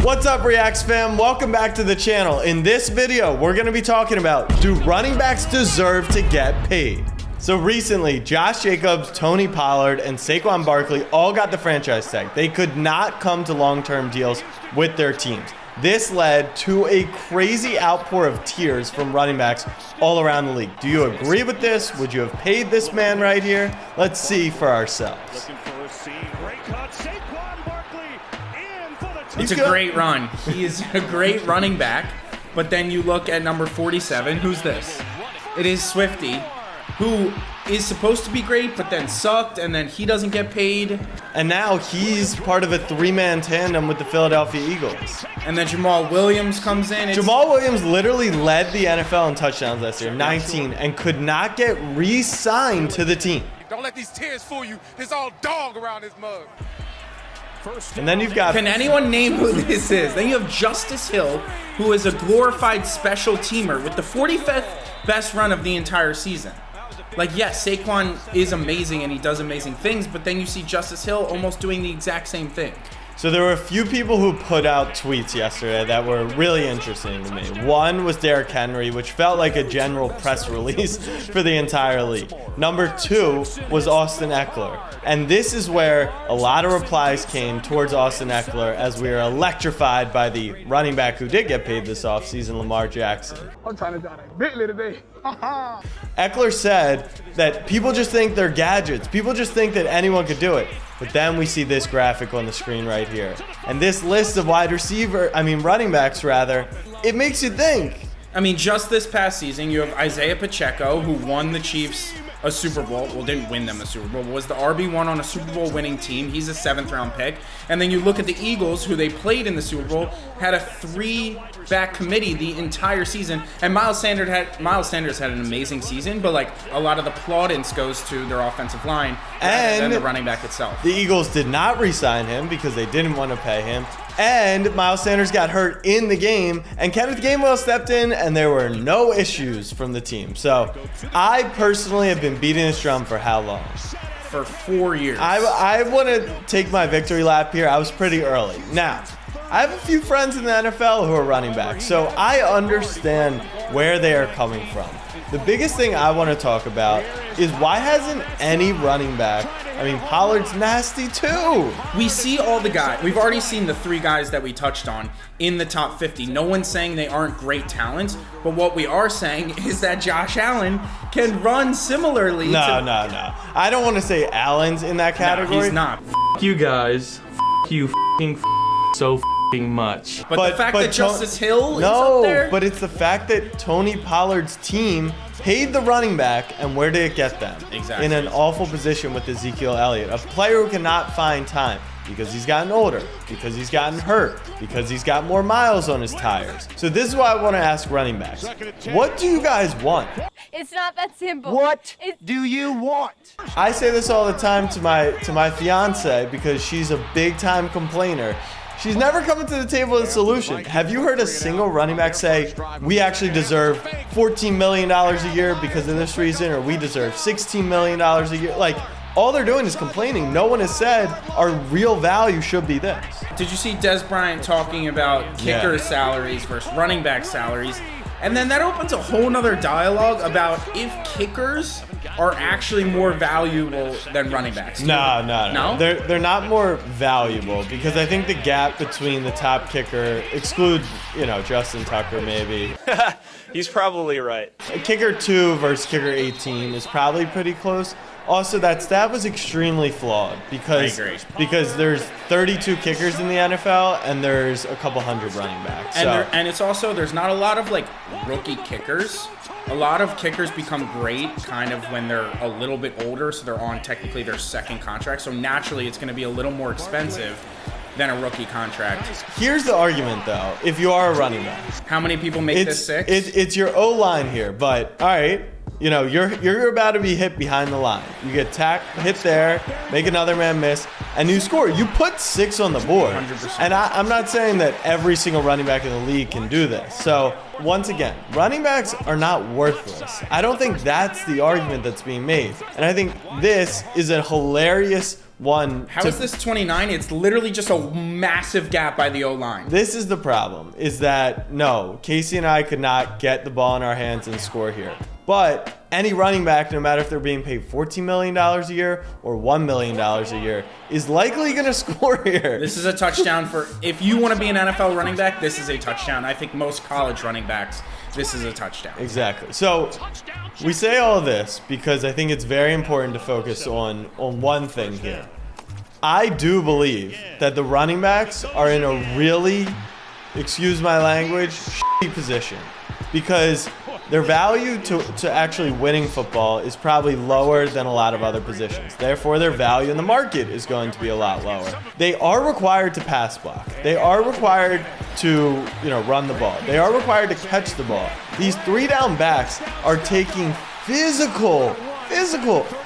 What's up, Reacts fam? Welcome back to the channel. In this video, we're gonna be talking about, do running backs deserve to get paid? So recently, Josh Jacobs, Tony Pollard, and Saquon Barkley all got the franchise tag. They could not come to long-term deals with their teams. This led to a crazy outpour of tears from running backs all around the league. Do you agree with this? Would you have paid this man right here? Let's see for ourselves. It's a great run. He is a great running back. But then you look at number 47. Who's this? It is Swifty, who is supposed to be great, but then sucked, and then he doesn't get paid. And now he's part of a three-man tandem with the Philadelphia Eagles. And then Jamal Williams comes in. Jamal Williams literally led the NFL in touchdowns last year, 19, and could not get re-signed to the team. Don't let these tears fool you. There's all dog around this mug. And then you've got... Can anyone name who this is? Then you have Justice Hill, who is a glorified special teamer with the 45th best run of the entire season. Like, yes, Saquon is amazing and he does amazing things, but then you see Justice Hill almost doing the exact same thing. So there were a few people who put out tweets yesterday that were really interesting to me. One was Derrick Henry, which felt like a general press release for the entire league. Number two was Austin Eckler. And this is where a lot of replies came towards Austin Eckler, as we are electrified by the running back who did get paid this offseason, Lamar Jackson. I'm trying to die Bentley today. Eckler said that people just think they're gadgets. People just think that anyone could do it. But then we see this graphic on the screen right here. And this list of running backs rather, it makes you think. I mean, just this past season, you have Isaiah Pacheco, who won the Chiefs a Super Bowl. Well, didn't win them a Super Bowl, but was the RB1 on a Super Bowl winning team. He's a 7th round pick. And then you look at the Eagles, who they played in the Super Bowl, had a 3-back committee the entire season. And Miles Sanders had an amazing season, but like a lot of the plaudits goes to their offensive line rather than the running back itself. The Eagles did not re-sign him because they didn't want to pay him. And Miles Sanders got hurt in the game, and Kenneth Gainwell stepped in, and there were no issues from the team. So I personally have been beating this drum for how long? For 4 years. I want to take my victory lap here. I was pretty early. Now, I have a few friends in the NFL who are running backs, so I understand where they are coming from. The biggest thing I want to talk about is why hasn't any running back, Pollard's nasty too. We see all the guys. We've already seen the 3 guys that we touched on in the top 50. No one's saying they aren't great talents, but what we are saying is that Josh Allen can run similarly. No. I don't want to say Allen's in that category. No, he's not. F you guys. F you so much. But the fact that Justice Hill is up there? No, but it's the fact that Tony Pollard's team paid the running back, and where did it get them? Exactly. In an awful position with Ezekiel Elliott, a player who cannot find time because he's gotten older, because he's gotten hurt, because he's got more miles on his tires. So this is why I want to ask running backs. What do you guys want? It's not that simple. What do you want? I say this all the time to my fiance because she's a big time complainer. She's never coming to the table with a solution. Have you heard a single running back say, we actually deserve $14 million a year because of this reason, or we deserve $16 million a year? Like, all they're doing is complaining. No one has said our real value should be this. Did you see Des Bryant talking about kicker salaries versus running back salaries? And then that opens a whole nother dialogue about if kickers are actually more valuable than running backs. No. They're not more valuable because I think the gap between the top kicker, exclude, Justin Tucker maybe. He's probably right. Kicker 2 versus kicker 18 is probably pretty close. Also, that stat was extremely flawed because there's 32 kickers in the NFL and there's a couple hundred running backs. And it's also, there's not a lot of like rookie kickers. A lot of kickers become great kind of when they're a little bit older, so they're on technically their second contract. So naturally, it's going to be a little more expensive than a rookie contract. Here's the argument, though. If you are a running back, how many people make this 6? It's your O-line here, but all right. You're about to be hit behind the line. You get hit there, make another man miss. and you score. You put 6 on the board. 100%. And I'm not saying that every single running back in the league can do this. So once again, running backs are not worthless. I don't think that's the argument that's being made. And I think this is a hilarious one. How is this 29? It's literally just a massive gap by the O-line. This is the problem, is that, no, Casey and I could not get the ball in our hands and score here. But any running back, no matter if they're being paid $14 million a year or $1 million a year, is likely going to score here. This is a touchdown for, if you want to be an NFL running back, this is a touchdown. I think most college running backs, this is a touchdown. Exactly. So we say all of this because I think it's very important to focus on one thing here. I do believe that the running backs are in a really, excuse my language, shitty position, because their value to actually winning football is probably lower than a lot of other positions. Therefore, their value in the market is going to be a lot lower. They are required to pass block. They are required to, run the ball. They are required to catch the ball. These 3-down backs are taking physical,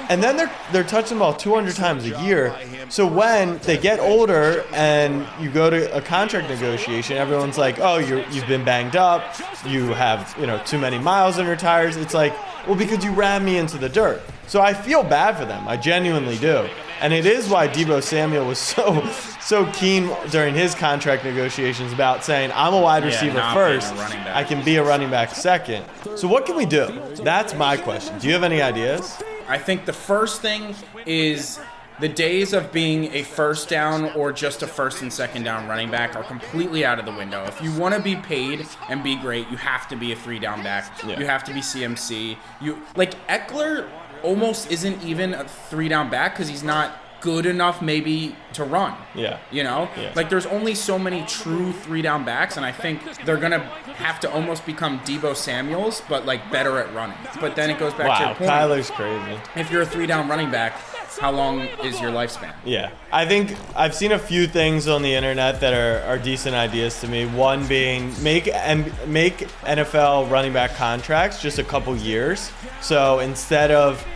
and then they're touching the ball 200 times a year. So when they get older and you go to a contract negotiation, everyone's like, "Oh, you've been banged up. You have too many miles on your tires." It's like, well, because you ran me into the dirt. So I feel bad for them. I genuinely do. And it is why Deebo Samuel was so keen during his contract negotiations about saying, I'm a wide receiver first. I can be a running back second. So what can we do? That's my question. Do you have any ideas? I think the first thing is the days of being a first down or just a first and second down running back are completely out of the window. If you want to be paid and be great, you have to be a 3-down back. Yeah. You have to be CMC. Eckler almost isn't even a 3-down back because he's not good enough maybe to run. Yeah. Yeah. There's only so many true 3-down backs, and I think they're going to have to almost become Deebo Samuels, but better at running. But then it goes back to your point. Kyler's crazy. If you're a 3-down running back, how long is your lifespan? Yeah. I think I've seen a few things on the internet that are decent ideas to me. One being make NFL running back contracts just a couple years. So instead of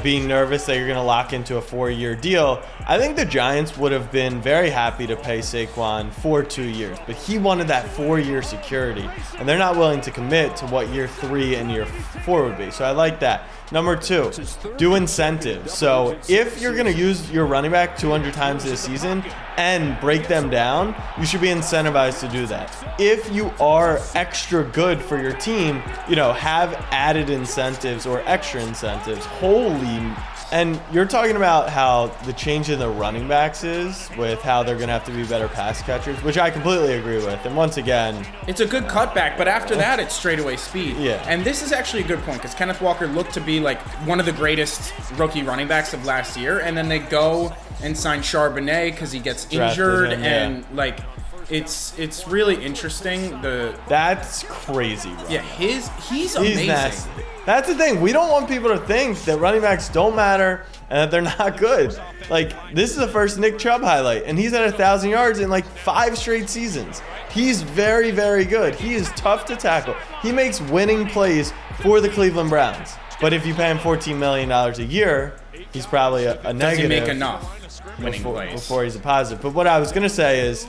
being nervous that you're going to lock into a 4-year deal, I think the Giants would have been very happy to pay Saquon for 2 years, but he wanted that 4-year security, and they're not willing to commit to what year 3 and year 4 would be. So I like that. Number 2, do incentives. So if you're going to use your running back 200 times this season and break them down, you should be incentivized to do that. If you are extra good for your team, have added incentives or extra incentives. And you're talking about how the change in the running backs is with how they're going to have to be better pass catchers, which I completely agree with. And once again, it's a good cutback, but after that, it's straightaway speed. Yeah. And this is actually a good point because Kenneth Walker looked to be one of the greatest rookie running backs of last year, and then they go and sign Charbonnet because he gets injured, It's really interesting. That's crazy, bro. Yeah, he's amazing. Nasty. That's the thing. We don't want people to think that running backs don't matter and that they're not good. This is the first Nick Chubb highlight, and he's at 1,000 yards in 5 straight seasons. He's very, very good. He is tough to tackle. He makes winning plays for the Cleveland Browns. But if you pay him $14 million a year, he's probably a negative. Does he make enough winning plays before he's a positive? But what I was going to say is,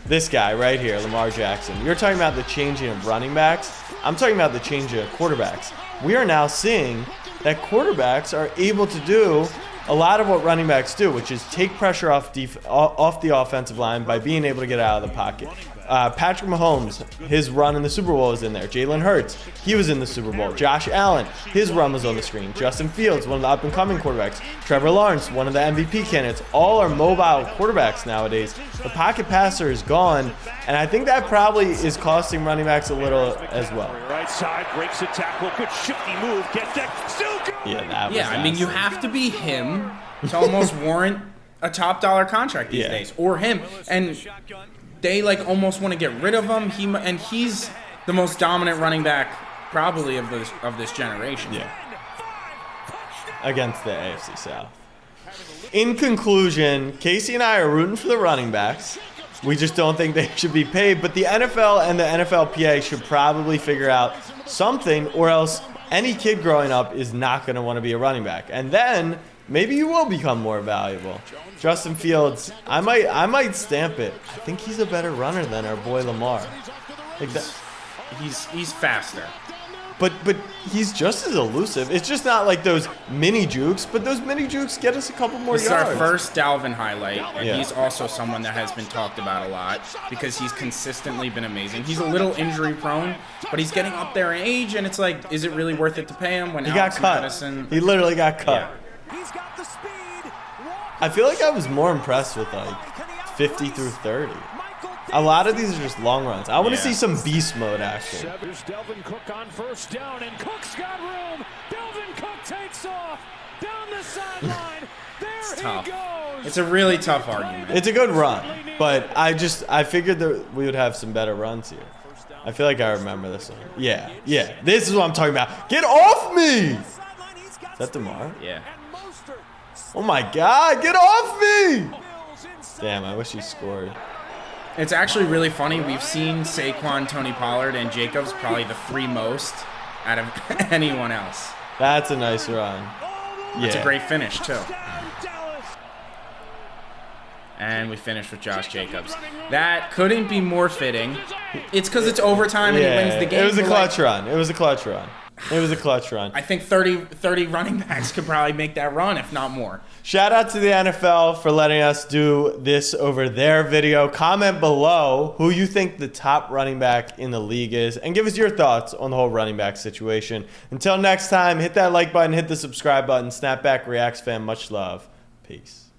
this guy right here, Lamar Jackson, you're talking about the changing of running backs. I'm talking about the changing of quarterbacks. We are now seeing that quarterbacks are able to do a lot of what running backs do, which is take pressure off the offensive line by being able to get out of the pocket. Patrick Mahomes, his run in the Super Bowl was in there. Jalen Hurts, he was in the Super Bowl. Josh Allen, his run was on the screen. Justin Fields, one of the up-and-coming quarterbacks. Trevor Lawrence, one of the MVP candidates. All are mobile quarterbacks nowadays. The pocket passer is gone, and I think that probably is costing running backs a little as well. Right side, breaks a tackle, good shifty move, gets that, still good. Yeah, that was I mean, you have to be him to almost warrant a top dollar contract these days, or him. And they almost want to get rid of him. He's the most dominant running back probably of this generation. Yeah. Against the AFC South. In conclusion, Casey and I are rooting for the running backs. We just don't think they should be paid. But the NFL and the NFLPA should probably figure out something, or else any kid growing up is not going to want to be a running back. And then maybe you will become more valuable. Justin Fields, I might stamp it. I think he's a better runner than our boy Lamar. Like that. He's faster. But he's just as elusive. It's just not like those mini jukes, but those mini jukes get us a couple more This is yards. our first Dalvin highlight, and Yeah. he's also someone that has been talked about a lot because he's consistently been amazing. He's a little injury prone, but he's getting up there in age, and it's like, is it really worth it to pay him when He Alex got cut. Madison? He literally got cut. Yeah. I feel like I was more impressed with like 50 through 30. A lot of these are just long runs. I want to Yeah. see some beast mode action. There's Delvin Cook on first down, and Cook's got room. Delvin Cook takes off down the sideline. There he Tough. goes. It's a really tough argument. It's a good run, but I figured that we would have some better runs here. I feel like I remember this one. Yeah. This is what I'm talking about. Get off me! Is that DeMar? Yeah. Oh my God! Get off me! Damn, I wish he scored. It's actually really funny. We've seen Saquon, Tony Pollard, and Jacobs probably the three most out of anyone else. That's a nice run. Yeah. It's a great finish, too. And we finished with Josh Jacobs. That couldn't be more fitting. It's because it's overtime and he wins the game. It was a but, clutch run. It was a clutch run. It was a clutch run. I think 30 running backs could probably make that run, if not more. Shout out to the NFL for letting us do this over their video. Comment below who you think the top running back in the league is, and give us your thoughts on the whole running back situation. Until next time, hit that like button, hit the subscribe button. Snapback Reacts fam, much love. Peace.